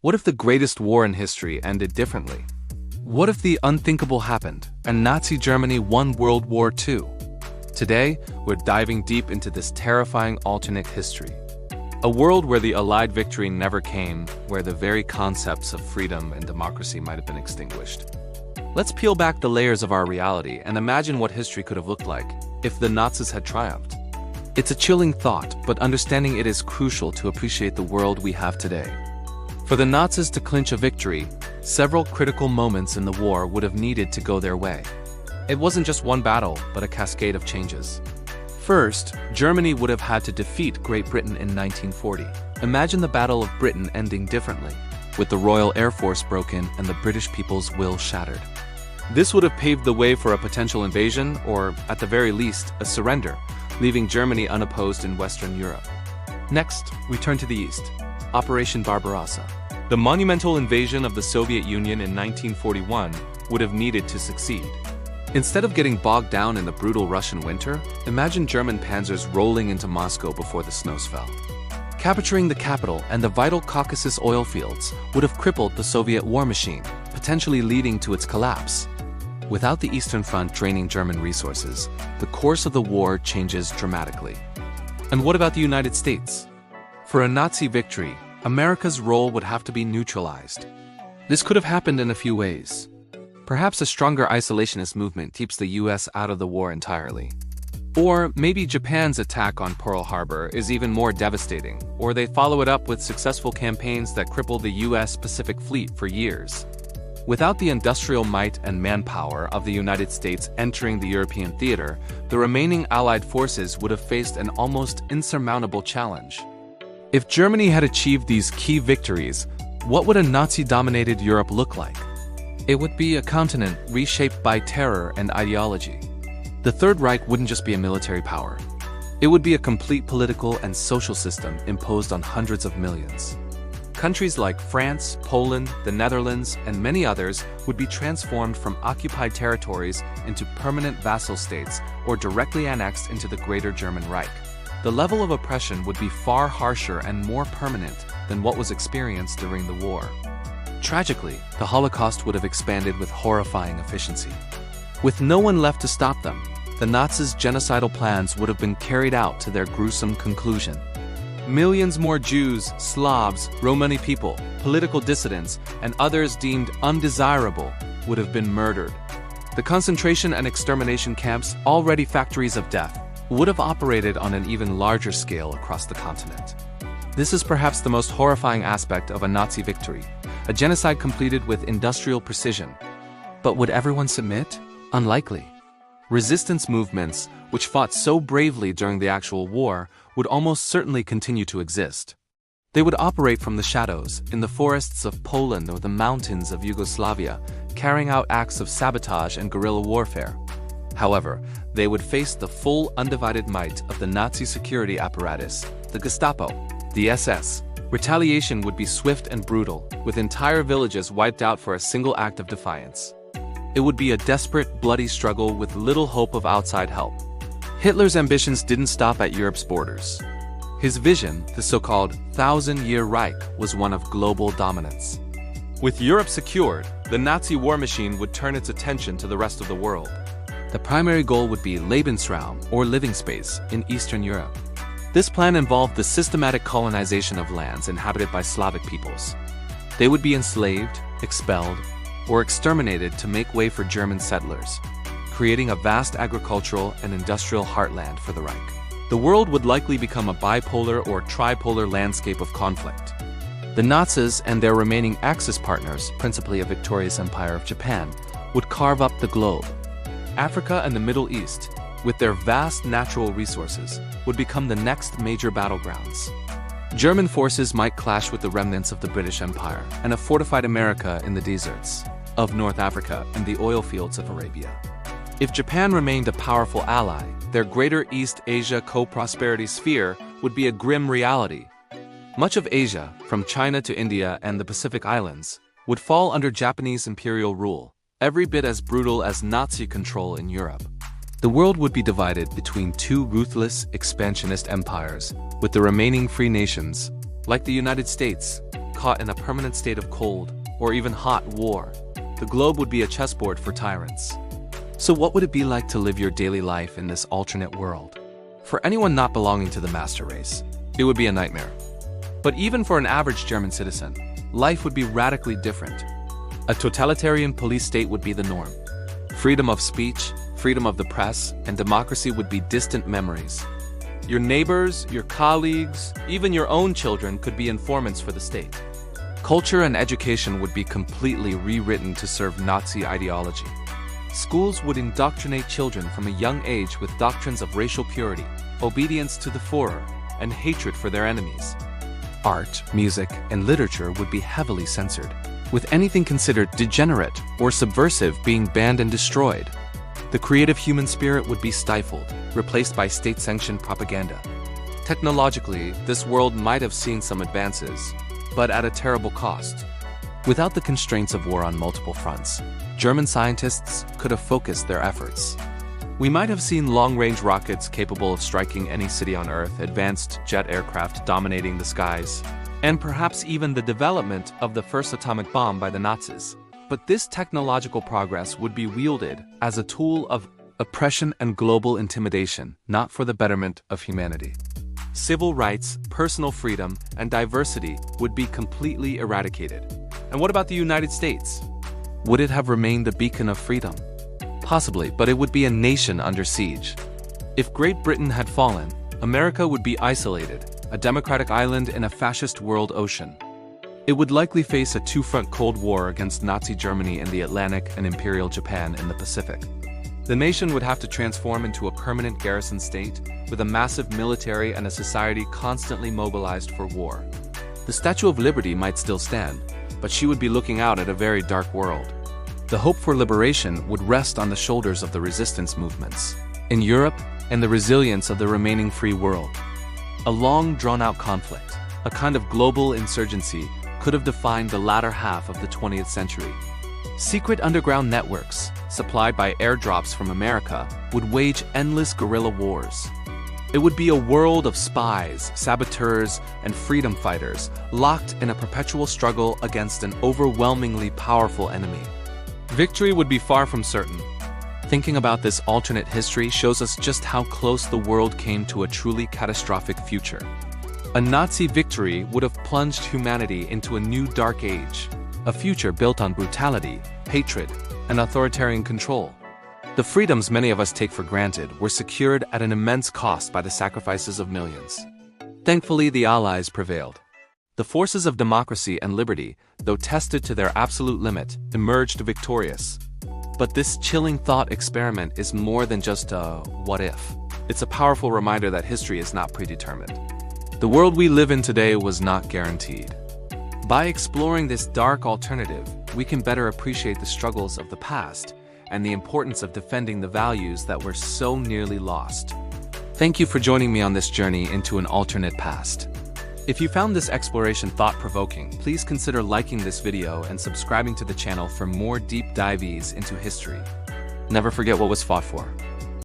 What if the greatest war in history ended differently? What if the unthinkable happened and Nazi Germany won World War II? Today, we're diving deep into this terrifying alternate history. A world where the Allied victory never came, where the very concepts of freedom and democracy might have been extinguished. Let's peel back the layers of our reality and imagine what history could have looked like if the Nazis had triumphed. It's a chilling thought, but understanding it is crucial to appreciate the world we have today. For the Nazis to clinch a victory, several critical moments in the war would have needed to go their way. It wasn't just one battle, but a cascade of changes. First, Germany would have had to defeat Great Britain in 1940. Imagine the Battle of Britain ending differently, with the Royal Air Force broken and the British people's will shattered. This would have paved the way for a potential invasion, or, at the very least, a surrender, leaving Germany unopposed in Western Europe. Next, we turn to the east. Operation Barbarossa. The monumental invasion of the Soviet Union in 1941 would have needed to succeed. Instead of getting bogged down in the brutal Russian winter, imagine German panzers rolling into Moscow before the snows fell. Capturing the capital and the vital Caucasus oil fields would have crippled the Soviet war machine, potentially leading to its collapse. Without the Eastern Front draining German resources, the course of the war changes dramatically. And what about the United States? For a Nazi victory, America's role would have to be neutralized. This could have happened in a few ways. Perhaps a stronger isolationist movement keeps the US out of the war entirely. Or maybe Japan's attack on Pearl Harbor is even more devastating, or they follow it up with successful campaigns that cripple the US Pacific Fleet for years. Without the industrial might and manpower of the United States entering the European theater, the remaining Allied forces would have faced an almost insurmountable challenge. If Germany had achieved these key victories, what would a Nazi-dominated Europe look like? It would be a continent reshaped by terror and ideology. The Third Reich wouldn't just be a military power. It would be a complete political and social system imposed on hundreds of millions. Countries like France, Poland, the Netherlands, and many others would be transformed from occupied territories into permanent vassal states or directly annexed into the Greater German Reich. The level of oppression would be far harsher and more permanent than what was experienced during the war. Tragically, the Holocaust would have expanded with horrifying efficiency. With no one left to stop them, the Nazis' genocidal plans would have been carried out to their gruesome conclusion. Millions more Jews, Slavs, Romani people, political dissidents, and others deemed undesirable would have been murdered. The concentration and extermination camps, already factories of death, would have operated on an even larger scale across the continent. This is perhaps the most horrifying aspect of a Nazi victory, a genocide completed with industrial precision. But would everyone submit? Unlikely. Resistance movements, which fought so bravely during the actual war, would almost certainly continue to exist. They would operate from the shadows, in the forests of Poland or the mountains of Yugoslavia, carrying out acts of sabotage and guerrilla warfare. However, they would face the full undivided might of the Nazi security apparatus, the Gestapo, the SS. Retaliation would be swift and brutal, with entire villages wiped out for a single act of defiance. It would be a desperate, bloody struggle with little hope of outside help. Hitler's ambitions didn't stop at Europe's borders. His vision, the so-called Thousand-Year Reich, was one of global dominance. With Europe secured, the Nazi war machine would turn its attention to the rest of the world. The primary goal would be Lebensraum, or living space, in Eastern Europe. This plan involved the systematic colonization of lands inhabited by Slavic peoples. They would be enslaved, expelled, or exterminated to make way for German settlers, creating a vast agricultural and industrial heartland for the Reich. The world would likely become a bipolar or tripolar landscape of conflict. The Nazis and their remaining Axis partners, principally a victorious Empire of Japan, would carve up the globe. Africa and the Middle East, with their vast natural resources, would become the next major battlegrounds. German forces might clash with the remnants of the British Empire and a fortified America in the deserts of North Africa and the oil fields of Arabia. If Japan remained a powerful ally, their Greater East Asia co-prosperity sphere would be a grim reality. Much of Asia, from China to India and the Pacific Islands, would fall under Japanese imperial rule, every bit as brutal as Nazi control in Europe. The world would be divided between two ruthless, expansionist empires, with the remaining free nations, like the United States, caught in a permanent state of cold, or even hot war. The globe would be a chessboard for tyrants. So what would it be like to live your daily life in this alternate world? For anyone not belonging to the master race, it would be a nightmare. But even for an average German citizen, life would be radically different. A totalitarian police state would be the norm. Freedom of speech, freedom of the press, and democracy would be distant memories. Your neighbors, your colleagues, even your own children could be informants for the state. Culture and education would be completely rewritten to serve Nazi ideology. Schools would indoctrinate children from a young age with doctrines of racial purity, obedience to the Führer, and hatred for their enemies. Art, music, and literature would be heavily censored, with anything considered degenerate or subversive being banned and destroyed. The creative human spirit would be stifled, replaced by state-sanctioned propaganda. Technologically, this world might have seen some advances, but at a terrible cost. Without the constraints of war on multiple fronts, German scientists could have focused their efforts. We might have seen long-range rockets capable of striking any city on Earth, advanced jet aircraft dominating the skies, and perhaps even the development of the first atomic bomb by the Nazis. But this technological progress would be wielded as a tool of oppression and global intimidation, not for the betterment of humanity. Civil rights, personal freedom, and diversity would be completely eradicated. And what about the United States? Would it have remained a beacon of freedom? Possibly, but it would be a nation under siege. If Great Britain had fallen, America would be isolated, a democratic island in a fascist world ocean. It would likely face a two-front Cold War against Nazi Germany in the Atlantic and Imperial Japan in the Pacific. The nation would have to transform into a permanent garrison state, with a massive military and a society constantly mobilized for war. The Statue of Liberty might still stand, but she would be looking out at a very dark world. The hope for liberation would rest on the shoulders of the resistance movements in Europe and the resilience of the remaining free world. A long, drawn-out conflict, a kind of global insurgency, could have defined the latter half of the 20th century. Secret underground networks, supplied by airdrops from America, would wage endless guerrilla wars. It would be a world of spies, saboteurs, and freedom fighters, locked in a perpetual struggle against an overwhelmingly powerful enemy. Victory would be far from certain. Thinking about this alternate history shows us just how close the world came to a truly catastrophic future. A Nazi victory would have plunged humanity into a new dark age, a future built on brutality, hatred, and authoritarian control. The freedoms many of us take for granted were secured at an immense cost by the sacrifices of millions. Thankfully, the Allies prevailed. The forces of democracy and liberty, though tested to their absolute limit, emerged victorious. But this chilling thought experiment is more than just a what if. It's a powerful reminder that history is not predetermined. The world we live in today was not guaranteed. By exploring this dark alternative, we can better appreciate the struggles of the past and the importance of defending the values that were so nearly lost. Thank you for joining me on this journey into an alternate past. If you found this exploration thought-provoking, please consider liking this video and subscribing to the channel for more deep dives into history. Never forget what was fought for.